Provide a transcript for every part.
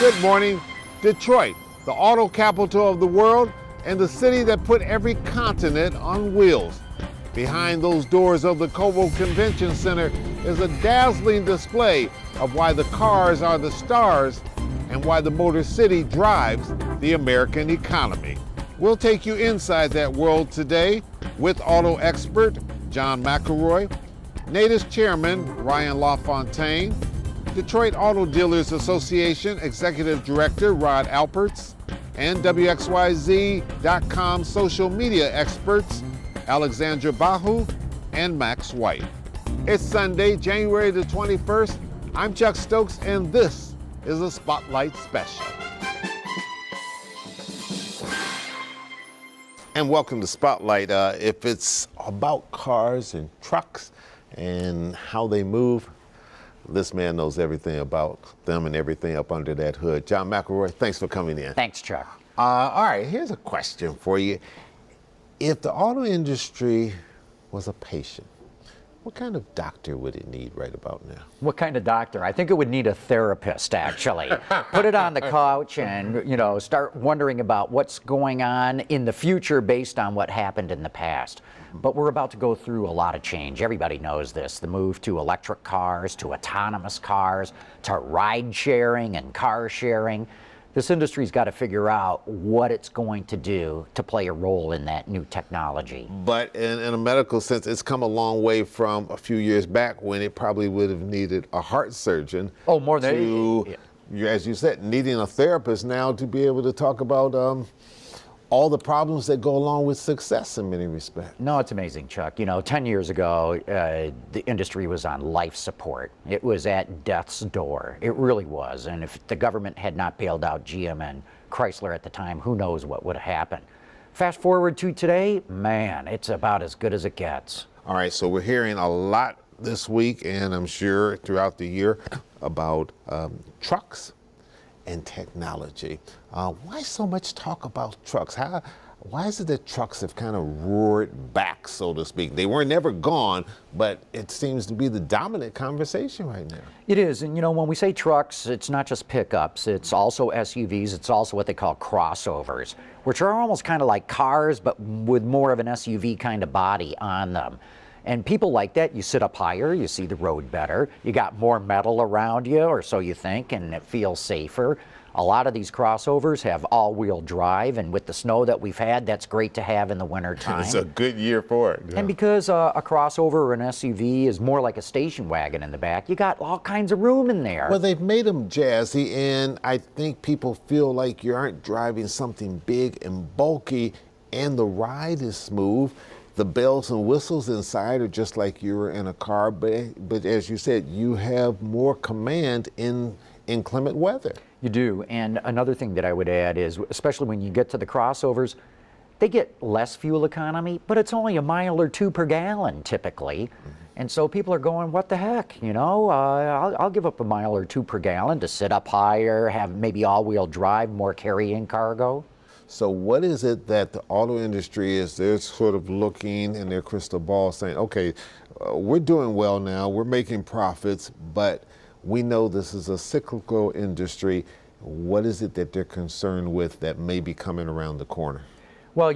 Good morning. Detroit, the auto capital of the world and the city that put every continent on wheels. Behind those doors of the Cobo Convention Center is a dazzling display of why the cars are the stars and why the Motor City drives the American economy. We'll take you inside that world today with auto expert John McElroy, NATIS chairman Ryan LaFontaine, Detroit Auto Dealers Association Executive Director Rod Alperts, and WXYZ.com social media experts Alexandra Bahu and Max White. It's Sunday, January the 21st. I'm Chuck Stokes, and this is a Spotlight Special. And welcome to Spotlight. If it's about cars and trucks and how they move, this man knows everything about them and everything up under that hood. John McElroy, thanks for coming in. Thanks, Chuck. All right, here's a question for you. If the auto industry was a patient, what kind of doctor would it need right about now? What kind of doctor? I think it would need a therapist, actually. Put it on the couch and, start wondering about what's going on in the future based on what happened in the past. But we're about to go through a lot of change. Everybody knows this. The move to electric cars, to autonomous cars, to ride sharing and car sharing. This industry's got to figure out what it's going to do to play a role in that new technology. But in a medical sense, it's come a long way from a few years back when it probably would have needed a heart surgeon. Oh, more than as you said, needing a therapist now to be able to talk about all the problems that go along with success in many respects. No, it's amazing, Chuck. 10 years ago, the industry was on life support. It was at death's door. It really was. And if the government had not bailed out GM and Chrysler at the time, who knows what would have happened. Fast forward to today, man, it's about as good as it gets. All right, so we're hearing a lot this week, and I'm sure throughout the year, about trucks and technology. Why so much talk about trucks? Why is it that trucks have kind of roared back, so to speak? They were never gone, but it seems to be the dominant conversation right now. It is, and when we say trucks, it's not just pickups, it's also SUVs, it's also what they call crossovers, which are almost kind of like cars, but with more of an SUV kind of body on them. And people like that. You sit up higher, you see the road better, you got more metal around you, or so you think, and it feels safer. A lot of these crossovers have all-wheel drive, and with the snow that we've had, that's great to have in the winter time. It's a good year for it. Yeah. And because a crossover or an SUV is more like a station wagon in the back, you got all kinds of room in there. Well, they've made them jazzy, and I think people feel like you aren't driving something big and bulky, and the ride is smooth. The bells and whistles inside are just like you were in a car, but as you said, you have more command in inclement weather. You do, and another thing that I would add is, especially when you get to the crossovers, they get less fuel economy, but it's only a mile or two per gallon typically. And so people are going, what the heck, I'll give up a mile or two per gallon to sit up higher, have maybe all-wheel drive, more carrying cargo. So what is it that the auto industry is, they're sort of looking in their crystal ball saying, okay, we're doing well now, we're making profits, but we know this is a cyclical industry. What is it that they're concerned with that may be coming around the corner? Well,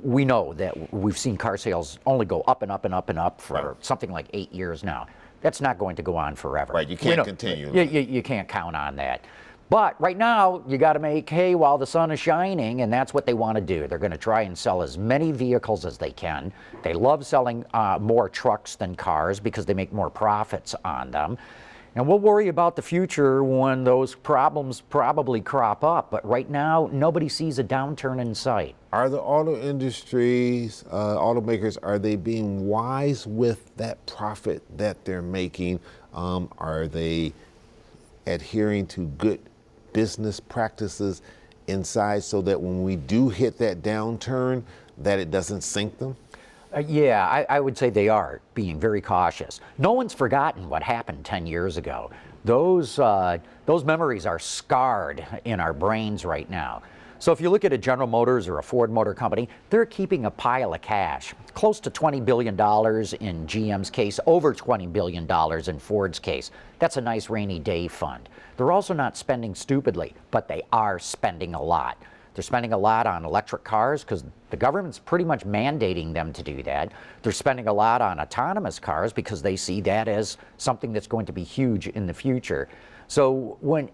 we know that we've seen car sales only go up and up and up and up for something like 8 years now. That's not going to go on forever. Right, you can't continue. You can't count on that. But right now, you got to make hay while the sun is shining, and that's what they want to do. They're going to try and sell as many vehicles as they can. They love selling more trucks than cars because they make more profits on them. And we'll worry about the future when those problems probably crop up. But right now, nobody sees a downturn in sight. Are the auto industries, automakers, are they being wise with that profit that they're making? Are they adhering to good business practices inside so that when we do hit that downturn, that it doesn't sink them? Yeah, I would say they are being very cautious. No one's forgotten what happened 10 years ago. Those memories are scarred in our brains right now. So if you look at a General Motors or a Ford Motor Company, they're keeping a pile of cash, close to $20 billion in GM's case, over $20 billion in Ford's case. That's a nice rainy day fund. They're also not spending stupidly, but they are spending a lot. They're spending a lot on electric cars because the government's pretty much mandating them to do that. They're spending a lot on autonomous cars because they see that as something that's going to be huge in the future. So when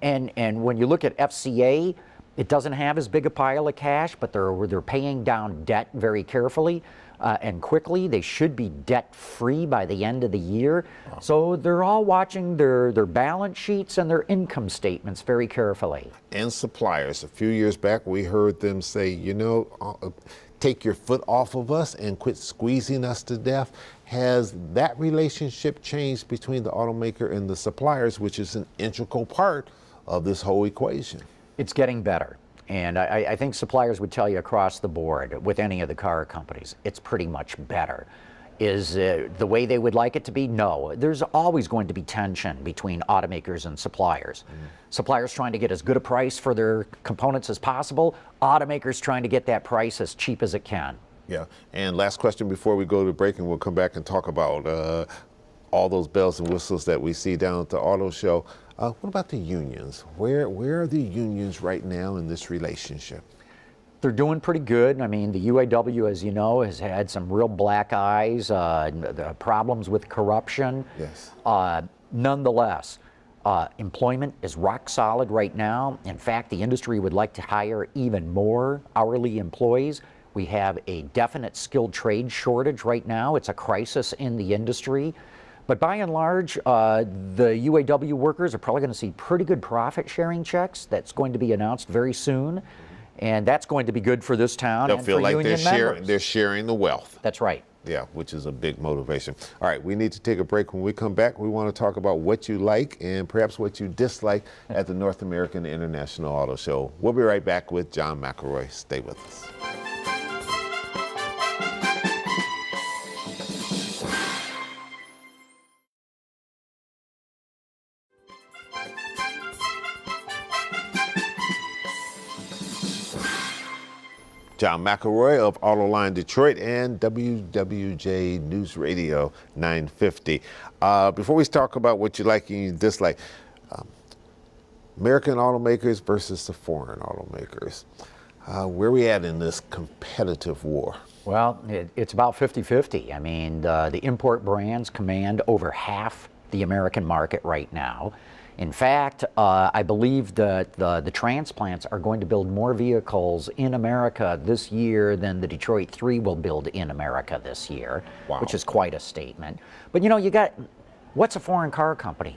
you look at FCA, it doesn't have as big a pile of cash, but they're paying down debt very carefully and quickly. They should be debt-free by the end of the year. Wow. So they're all watching their balance sheets and their income statements very carefully. And suppliers. A few years back, we heard them say, you know, take your foot off of us and quit squeezing us to death. Has that relationship changed between the automaker and the suppliers, which is an integral part of this whole equation? It's getting better. And I think suppliers would tell you across the board with any of the car companies, it's pretty much better. Is the way they would like it to be? No. There's always going to be tension between automakers and suppliers. Suppliers trying to get as good a price for their components as possible, automakers trying to get that price as cheap as it can. Yeah. And last question before we go to break, and we'll come back and talk about all those bells and whistles that we see down at the auto show. What about the unions? Where are the unions right now in this relationship? They're doing pretty good. I mean, the UAW, as you know, has had some real black eyes, the problems with corruption. Yes. Nonetheless, employment is rock solid right now. In fact, the industry would like to hire even more hourly employees. We have a definite skilled trade shortage right now. It's a crisis in the industry. But by and large, the UAW workers are probably going to see pretty good profit sharing checks. That's going to be announced very soon. And that's going to be good for this town and for union members. They'll feel like they're sharing the wealth. That's right. Yeah, which is a big motivation. All right, we need to take a break. When we come back, we want to talk about what you like and perhaps what you dislike at the North American International Auto Show. We'll be right back with John McElroy. Stay with us. John McElroy of Autoline Detroit and WWJ News Radio 950. Before we talk about what you like and you dislike, American automakers versus the foreign automakers, where are we at in this competitive war? Well, it's about 50-50. I mean, the import brands command over half the American market right now. In fact, I believe that the transplants are going to build more vehicles in America this year than the Detroit 3 will build in America this year, wow, which is quite a statement. But you know, what's a foreign car company?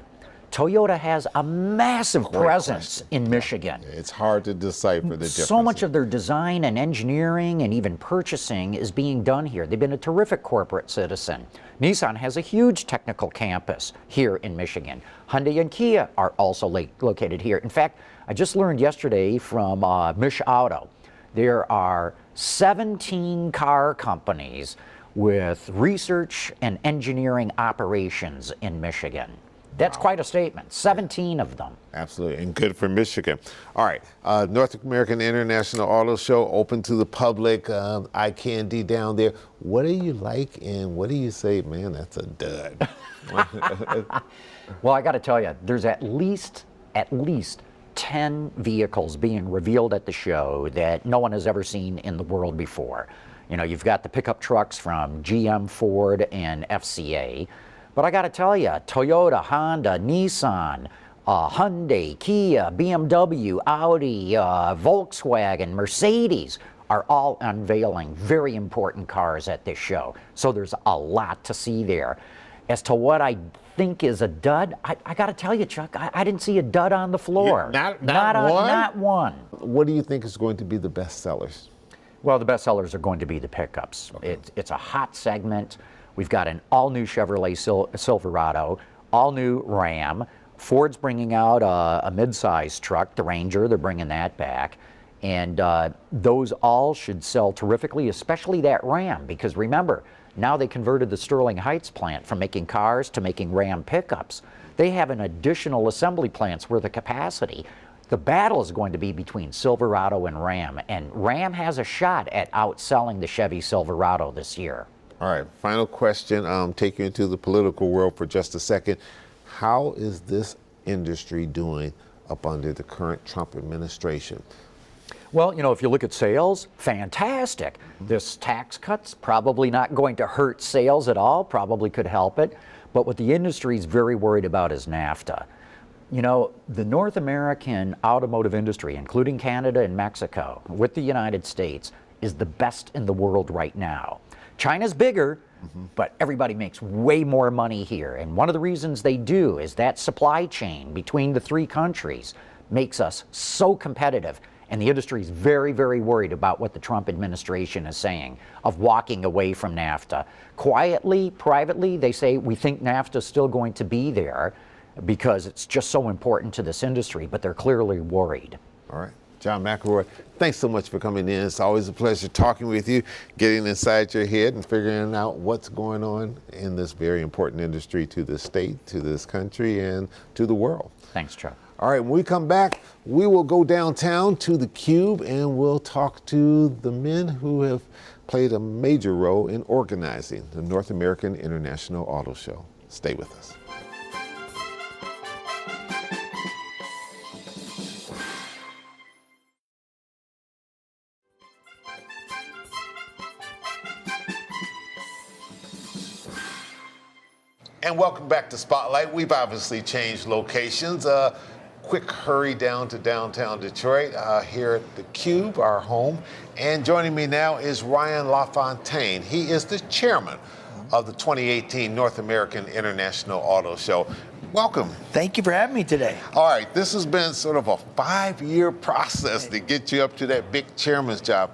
Toyota has a massive presence in Michigan. It's hard to decipher the difference. So much of their design and engineering and even purchasing is being done here. They've been a terrific corporate citizen. Nissan has a huge technical campus here in Michigan. Hyundai and Kia are also located here. In fact, I just learned yesterday from Mish Auto, there are 17 car companies with research and engineering operations in Michigan. That's quite a statement. 17 of them. Absolutely, and good for Michigan. All right, North American International Auto Show, open to the public. Eye candy down there. What do you like, and what do you say, man, that's a dud? Well, I got to tell you, there's at least 10 vehicles being revealed at the show that no one has ever seen in the world before. You know, you've got the pickup trucks from GM, Ford, and FCA. But I got to tell you, Toyota, Honda, Nissan, Hyundai, Kia, BMW, Audi, Volkswagen, Mercedes are all unveiling very important cars at this show. So there's a lot to see there. As to what I think is a dud, I got to tell you, Chuck, I didn't see a dud on the floor. Not one? Not one. What do you think is going to be the best sellers? Well, the best sellers are going to be the pickups. Okay. It's a hot segment. We've got an all-new Chevrolet Silverado, all-new Ram. Ford's bringing out a mid-size truck, the Ranger. They're bringing that back. And those all should sell terrifically, especially that Ram, because remember, now they converted the Sterling Heights plant from making cars to making Ram pickups. They have an additional assembly plant's worth of capacity. The battle is going to be between Silverado and Ram has a shot at outselling the Chevy Silverado this year. All right, final question. Take you into the political world for just a second. How is this industry doing up under the current Trump administration? Well, you know, if you look at sales, fantastic. This tax cut's probably not going to hurt sales at all, probably could help it. But what the industry is very worried about is NAFTA. You know, the North American automotive industry, including Canada and Mexico, with the United States, is the best in the world right now. China's bigger, but everybody makes way more money here. And one of the reasons they do is that supply chain between the three countries makes us so competitive. And the industry is very, very worried about what the Trump administration is saying of walking away from NAFTA. Quietly, privately, they say, we think NAFTA is still going to be there because it's just so important to this industry, but they're clearly worried. All right. John McElroy, thanks so much for coming in. It's always a pleasure talking with you, getting inside your head and figuring out what's going on in this very important industry to this state, to this country, and to the world. Thanks, Chuck. All right, when we come back, we will go downtown to the Cube and we'll talk to the men who have played a major role in organizing the North American International Auto Show. Stay with us. And welcome back to Spotlight. We've obviously changed locations. Quick hurry down to downtown Detroit, here at the Cube, our home. And joining me now is Ryan LaFontaine. He is the chairman of the 2018 North American International Auto Show. Welcome. Thank you for having me today. All right, this has been sort of a 5-year process to get you up to that big chairman's job.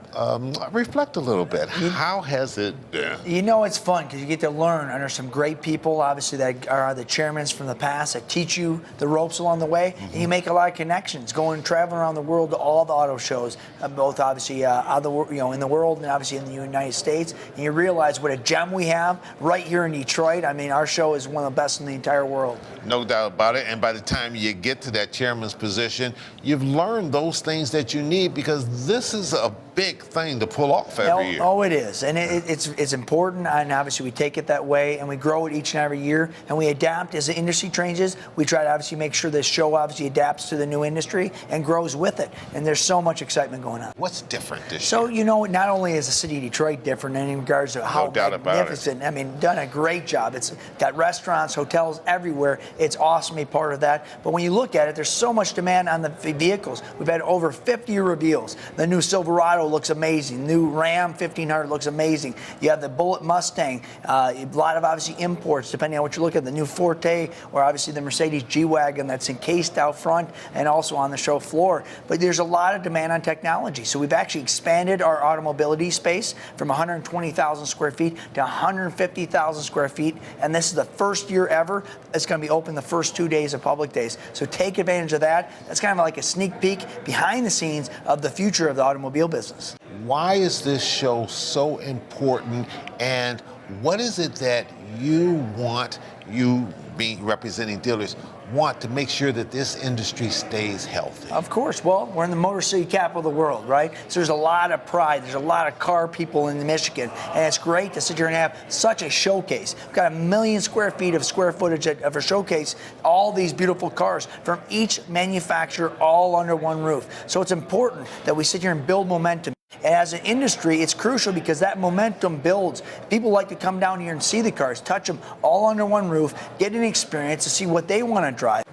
Reflect a little bit. How has it been? You know, it's fun because you get to learn under some great people, obviously, that are the chairmen from the past that teach you the ropes along the way, and you make a lot of connections, going traveling around the world to all the auto shows, both obviously out the, in the world and obviously in the United States, and you realize what a gem we have right here in Detroit. I mean, our show is one of the best in the entire world. No doubt about it. And by the time you get to that chairman's position, you've learned those things that you need, because this is a big thing to pull off every year. Oh, it is. And it's important. And obviously we take it that way and we grow it each and every year. And we adapt as the industry changes. We try to obviously make sure this show obviously adapts to the new industry and grows with it. And there's so much excitement going on. What's different this year? So, you know, not only is the city of Detroit different in regards to how magnificent, I mean, done a great job. It's got restaurants, hotels everywhere. It's awesome to be part of that. But when you look at it, there's so much demand on the vehicles. We've had over 50 reveals. The new Silverado looks amazing. New Ram 1500 looks amazing. You have the Bullet Mustang. A lot of obviously imports, depending on what you look at. The new Forte, or obviously the Mercedes G-Wagon that's encased out front and also on the show floor. But there's a lot of demand on technology. So we've actually expanded our automobility space from 120,000 square feet to 150,000 square feet. And this is the first year ever it's going to be open the first 2 days of public days. So take advantage of that. That's kind of like a sneak peek behind the scenes of the future of the automobile business. Why is this show so important, and what is it that you want, you being representing dealers, want to make sure that this industry stays healthy? Of course. Well, we're in the Motor City capital of the world, right? So there's a lot of pride. There's a lot of car people in Michigan, and it's great to sit here and have such a showcase. We've got 1 million square feet of square footage of a showcase, all these beautiful cars from each manufacturer all under one roof. So it's important that we sit here and build momentum. And as an industry, it's crucial because that momentum builds. People like to come down here and see the cars, touch them all under one roof, get an experience to see what they want to drive.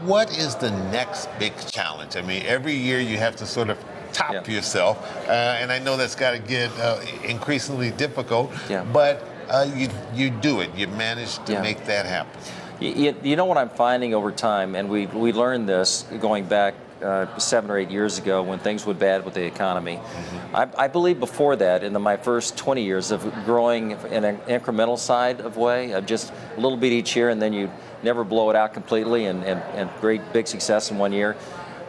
What is the next big challenge? I mean, every year you have to sort of top yourself, and I know that's got to get increasingly difficult, but you do it. You manage to make that happen. You know what I'm finding over time, and we learned this going back 7 or 8 years ago when things went bad with the economy. I believe before that, in my first 20 years of growing in an incremental side of way, of just a little bit each year, and then you never blow it out completely and great big success in 1 year.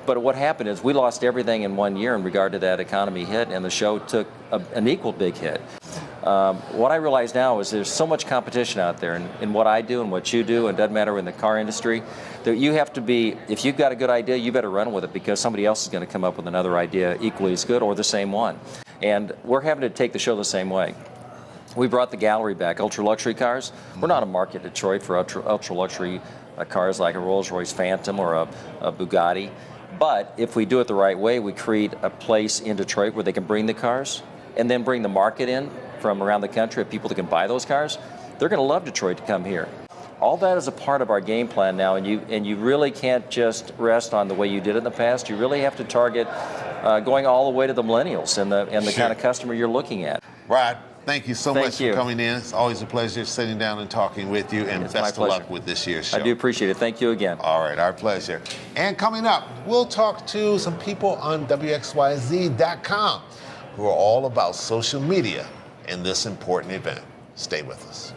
But what happened is we lost everything in 1 year in regard to that economy hit, and the show took an equal big hit. what I realize now is there's so much competition out there in what I do and what you do, and it doesn't matter in the car industry, that you have to be, if you've got a good idea, you better run with it, because somebody else is going to come up with another idea equally as good or the same one. And we're having to take the show the same way. We brought the gallery back, ultra luxury cars. We're not a market in Detroit for ultra luxury cars like a Rolls-Royce Phantom or a Bugatti. But if we do it the right way, we create a place in Detroit where they can bring the cars and then bring the market in from around the country of people that can buy those cars. They're going to love Detroit to come here. All that is a part of our game plan now, and you really can't just rest on the way you did it in the past. You really have to target going all the way to the millennials and the kind of customer you're looking at. Rod, thank you so much you. for coming in. It's always a pleasure sitting down and talking with you, and It's my best of luck with this year's show. I do appreciate it. Thank you again. All right, our pleasure. And coming up, we'll talk to some people on WXYZ.com who are all about social media in this important event. Stay with us.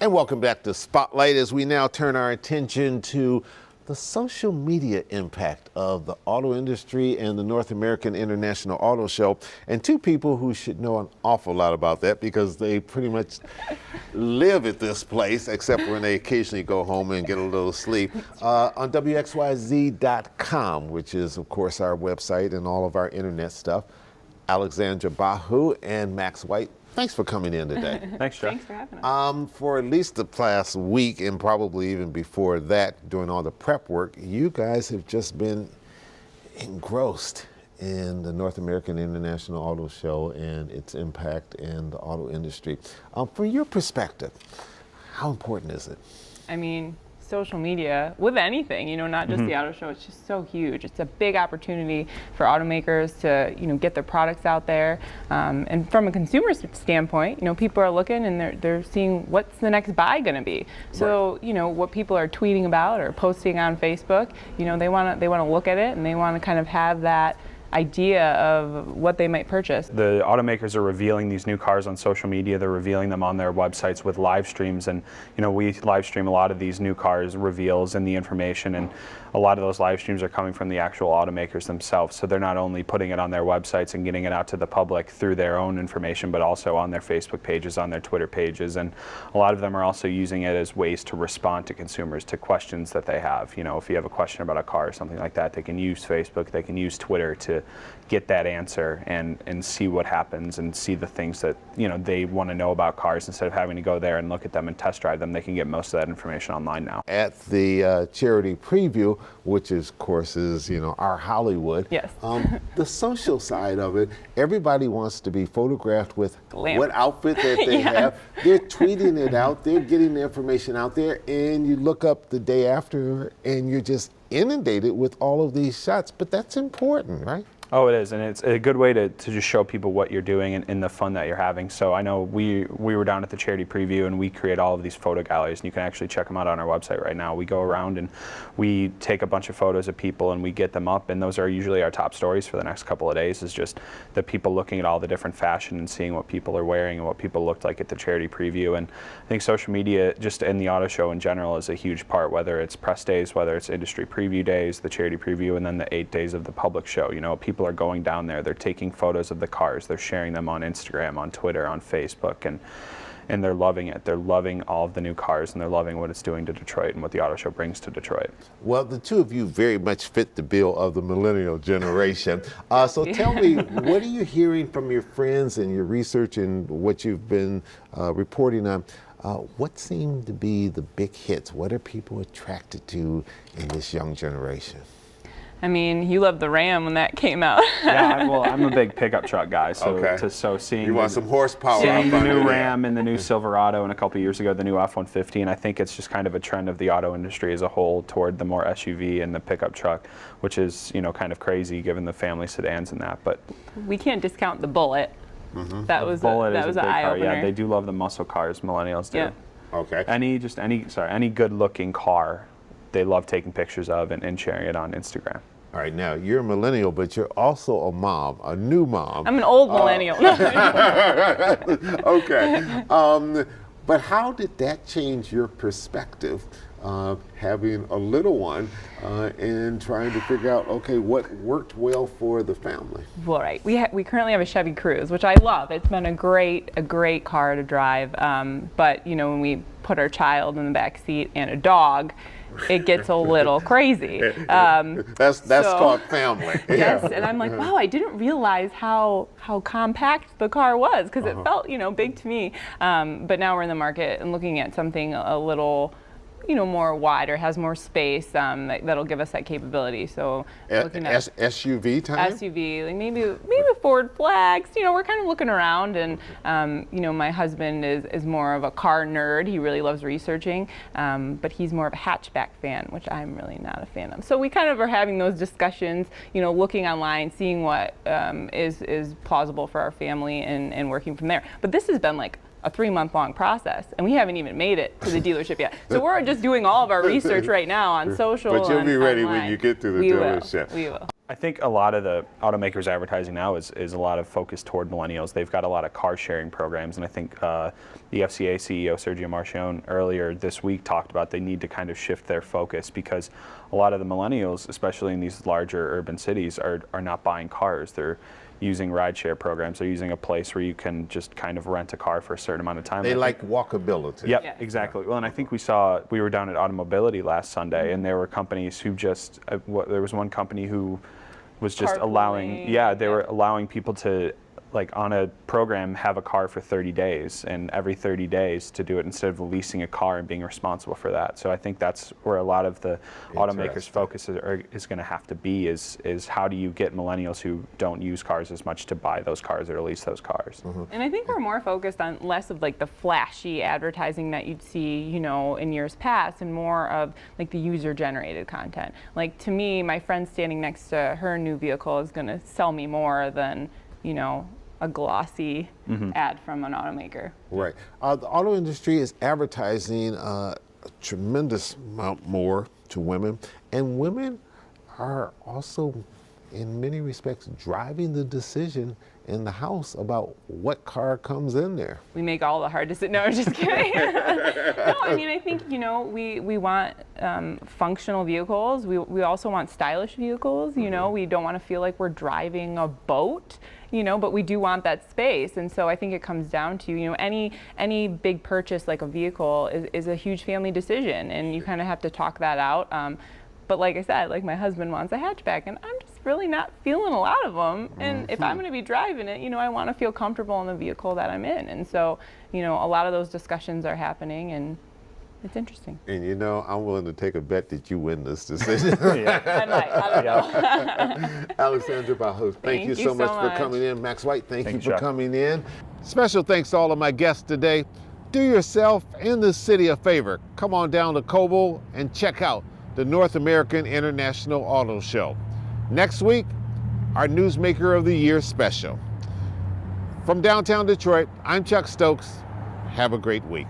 And welcome back to Spotlight, as we now turn our attention to the social media impact of the auto industry and the North American International Auto Show. And two people who should know an awful lot about that, because they pretty much live at this place, except when they occasionally go home and get a little sleep, on WXYZ.com, which is, of course, our website and all of our internet stuff. Alexandra Bahu and Max White, thanks for coming in today. Thanks, Joe. Thanks for having us. For at least the past week, and probably even before that, doing all the prep work, you guys have just been engrossed in the North American International Auto Show and its impact in the auto industry. From your perspective, how important is it? I mean, social media, with anything, you know, not just the auto show, it's just so huge. It's a big opportunity for automakers to, you know, get their products out there. And from a consumer standpoint, you know, people are looking and they're seeing what's the next buy going to be. So, you know, what people are tweeting about or posting on Facebook, you know, they want to look at it and they want to kind of have that idea of what they might purchase. The automakers are revealing these new cars on social media. They're revealing them on their websites with live streams, and you know, we live stream a lot of these new cars reveals and the information, and a lot of those live streams are coming from the actual automakers themselves. So they're not only putting it on their websites and getting it out to the public through their own information, but also on their Facebook pages, on their Twitter pages, and a lot of them are also using it as ways to respond to consumers, to questions that they have. You know, if you have a question about a car or something like that, they can use Facebook, they can use Twitter to get that answer and see what happens and see the things that, you know, they want to know about cars. Instead of having to go there and look at them and test drive them, they can get most of that information online now. At the charity preview, which is, of course, is, you know, our Hollywood. Yes. The social side of it, everybody wants to be photographed with Glam. what outfit that they have. They're tweeting it out. They're getting the information out there, and you look up the day after, and you're just inundated with all of these shots. But that's important, right? Oh, it is, and it's a good way to just show people what you're doing and the fun that you're having. So I know we were down at the charity preview, and we create all of these photo galleries, and you can actually check them out on our website right now. We go around and we take a bunch of photos of people and we get them up, and those are usually our top stories for the next couple of days, is just the people looking at all the different fashion and seeing what people are wearing and what people looked like at the charity preview. And I think social media, just in the auto show in general, is a huge part, whether it's press days, whether it's industry preview days, the charity preview, and then the 8 days of the public show. You know, people are going down there, they're taking photos of the cars, they're sharing them on Instagram, on Twitter, on Facebook, and they're loving it. They're loving all of the new cars, and they're loving what it's doing to Detroit and what the auto show brings to Detroit. Well, the two of you very much fit the bill of the millennial generation. So tell me, what are you hearing from your friends and your research and what you've been reporting on? What seem to be the big hits? What are people attracted to in this young generation? I mean, you loved the Ram when that came out. Yeah, well, I'm a big pickup truck guy, so Okay. Seeing You want some horsepower. seeing the up new under Ram and the new Silverado, and a couple of years ago the new F-150, and I think it's just kind of a trend of the auto industry as a whole toward the more SUV and the pickup truck, which is, you know, kind of crazy given the family sedans and that. But We can't discount the Bullet. That was Bullet that is was a an big eye car. opener. Yeah, they do love the muscle cars. Millennials do. Yeah. Okay. Any good-looking car, they love taking pictures of and sharing it on Instagram. All right, now you're a millennial, but you're also a mom, a new mom. I'm an old millennial. Okay. But how did that change your perspective, having a little one and trying to figure out, okay, what worked well for the family? Well, right. We currently have a Chevy Cruze, which I love. It's been a great car to drive. But you know, when we put our child in the back seat and a dog, it gets a little crazy. That's called family. Yes, and I'm like, wow, I didn't realize how compact the car was, because it felt, you know, big to me. But now we're in the market and looking at something a little, you know, more wider, has more space, that'll give us that capability. So looking at SUV time? SUV, like maybe Ford Flex. You know, we're kind of looking around, and you know, my husband is more of a car nerd. He really loves researching, but he's more of a hatchback fan, which I'm really not a fan of. So we kind of are having those discussions, you know, looking online, seeing what is plausible for our family, and working from there. But this has been like a 3-month-long process, and we haven't even made it to the dealership yet. So we're just doing all of our research right now on social. But you'll be ready online. when you get to the dealership. We will. I think a lot of the automakers advertising now is a lot of focus toward millennials. They've got a lot of car sharing programs, and I think the FCA CEO Sergio Marchionne earlier this week talked about they need to kind of shift their focus, because a lot of the millennials, especially in these larger urban cities, are not buying cars. They're using rideshare programs. They're using a place where you can just kind of rent a car for a certain amount of time. They like walkability. Yep, Yeah. exactly. Well, and I think we were down at Automobility last Sunday, and there were companies who just, there was one company who was just allowing, they were allowing people to, like, on a program, have a car for 30 days, and every 30 days to do it instead of leasing a car and being responsible for that. So I think that's where a lot of the automakers' focus is going to have to be, is how do you get millennials who don't use cars as much to buy those cars or to lease those cars. And I think we're more focused on less of like the flashy advertising that you'd see, you know, in years past, and more of like the user-generated content. Like, to me, my friend standing next to her new vehicle is going to sell me more than, you know, a glossy ad from an automaker. Right. The auto industry is advertising a tremendous amount more to women, and women are also, in many respects, driving the decision in the house about what car comes in there. We make all the hard decisions. No, I'm just kidding. No, I mean, I think, you know, we want functional vehicles. We also want stylish vehicles. You know, we don't want to feel like we're driving a boat. You know, but we do want that space, and so I think it comes down to, you know, any big purchase like a vehicle is a huge family decision, and you kind of have to talk that out. But like I said, like, my husband wants a hatchback, and I'm just really not feeling a lot of them. And if I'm going to be driving it, you know, I want to feel comfortable in the vehicle that I'm in, and so, you know, a lot of those discussions are happening, and it's interesting. And you know, I'm willing to take a bet that you win this decision. I might. I don't know. Alexandra Bajos, thank you so much for coming in. Max White, thank you for coming in. Special thanks to all of my guests today. Do yourself and the city a favor. Come on down to Cobo and check out the North American International Auto Show. Next week, our Newsmaker of the Year special. From downtown Detroit, I'm Chuck Stokes. Have a great week.